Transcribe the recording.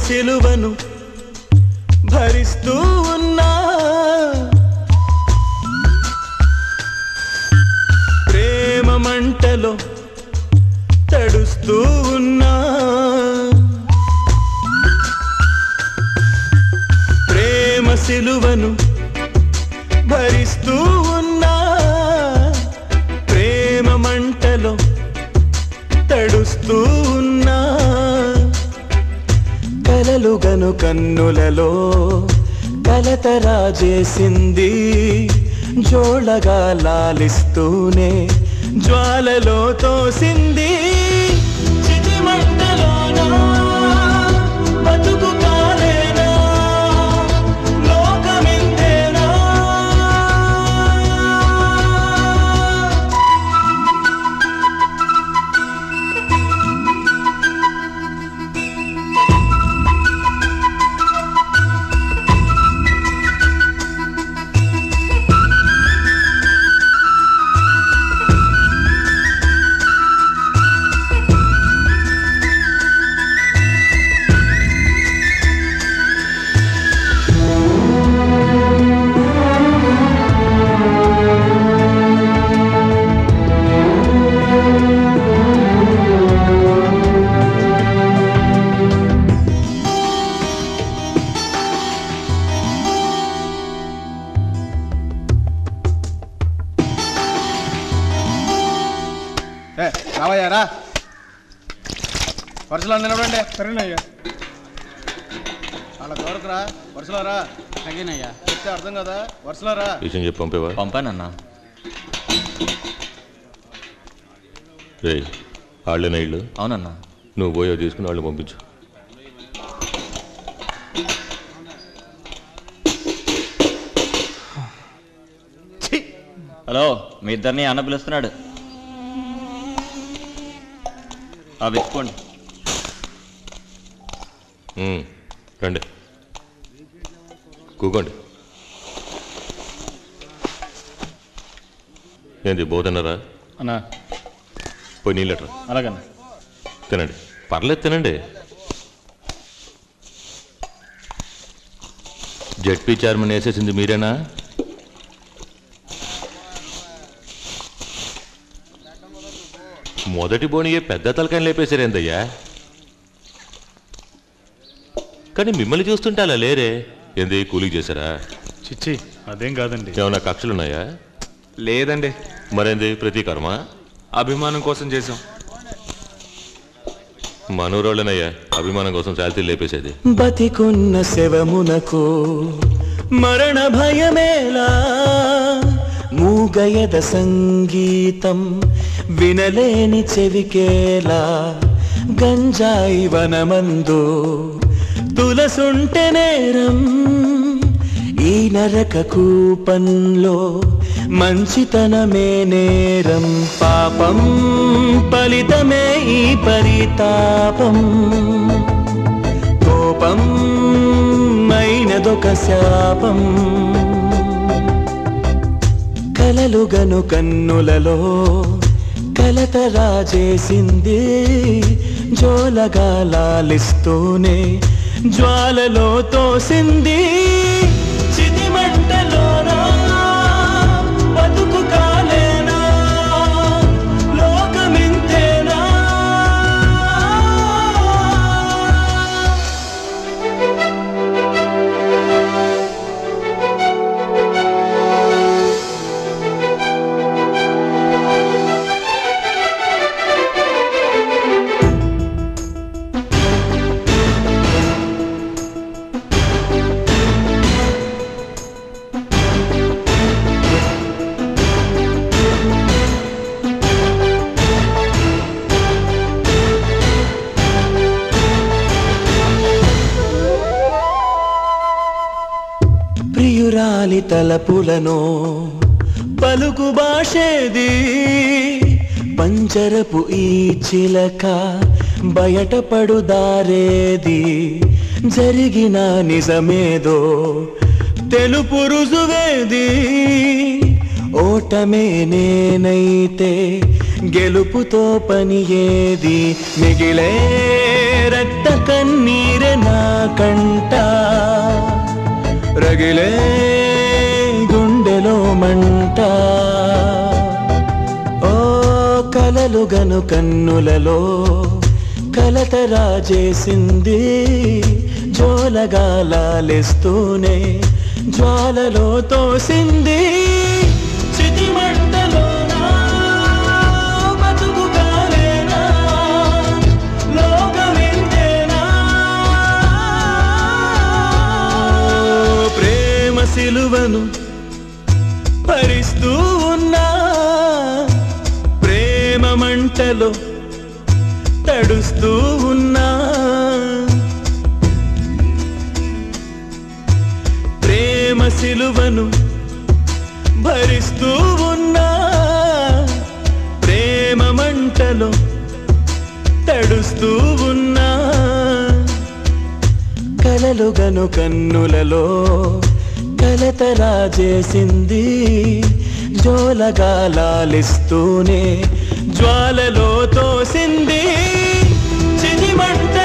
సిలువను భరిస్తూ ఉన్నా, ప్రేమ మంటలో తడుస్తూ ఉన్నా, ప్రేమ సిలువను భరిస్తూ ఉన్నా, ప్రేమ మంటలో తడుస్తూ ఉన్నా, కలలుగను కన్నులలో కలతరాజేసింది, జోళగా లాలిస్తూనే జ్వాలలో తోసింది. చితి మంటలోనా బతుకు కాలేనా, లోకమింతేనా. రావయ్యారా, వరుసలో నిలబడండి. సరేనయ్యా. అలా కోరకురా, వరుసలో రా. అగేనయ్యా. చెప్తే అర్థం కదా, వరుసలో రా. విషయం చెప్పి పంపేవా? పంపానన్నా. రే వాళ్ళేనా ఇళ్ళు? అవునన్నా. నువ్వు పోయో తీసుకుని వాళ్ళని పంపించు. హలో, మీ ఇద్దరిని అన్న పిలుస్తున్నాడు. వెతుకోండి. రండి, కూకోండి. ఏంది బోధనరా? అన్నా పోయి నీళ్ళట్రా. అలాగన్నా. తినండి, పర్లేదు తినండి. జడ్పీ చైర్మన్ వేసేసింది మీరేనా? మొదటి బోనియే పెద్ద తలకాయని లేపేశారేందయ్యా? కానీ మిమ్మల్ని చూస్తుంటే అలా లేరే. ఏంది కూలింగ్ చేశారా? చిచ్చి అదేం కాదండి. ఏమన్నా కక్షలున్నాయా? లేదండి. మరేంది ప్రతీకారమా? అభిమానం కోసం చేసాం. మనూరోళ్ళనయ్యా అభిమానం కోసం శాల్తీ లేపేసేది. బతికున్న శవమునకు మరణ భయమేలా, మూగయద సంగీతం వినలేని చెవికేలా, గంజాయి వనమందు తులసుంటె నేరం, ఈ నరక కూపంలో మంచితనమే నేరం. పాపం ఫలితమే ఈ పరితాపం, కోపం అయినదొక శాపం. కలలుగను కన్నులలో కలతరాజేసింది, జోలగా లాలిస్తూనే జ్వాలలో తోసింది. చితి మంటలోనా బతుకు కాలేనా, లోకమింతేనా. ప్రియురాలి తలపులను పలుకు భాషేది, పంజరపు ఈ చిలక బయటపడు దారేది, జరిగిన నిజమేదో తెలుపు రుజువేది. ఓటమే నేనైతే గెలుపుతో పని ఏది, మిగిలే రక్త కన్నీరె నా కంట రగిలే గుండెలో మంట ఓ కలలుగను కన్నులలో కలత రాజేసింది జోలగాలాలిస్తూనే జ్వాలలో తోసింది చితిమంటలోనా బతుకు కాలేనా లోకమింతేనా ప్రేమ సిలువను భరిస్తూ ఉన్నా ప్రేమ మంటలో తడుస్తూ ఉన్నా ప్రేమ సిలువను భరిస్తూ ఉన్నా ప్రేమ మంటలో తడుస్తూ ఉన్నా కలలుగను కన్నులలో కలత రాజేసింది జోలగాలాలిస్తూనే జ్వాలలో తోసింది చిదిమంట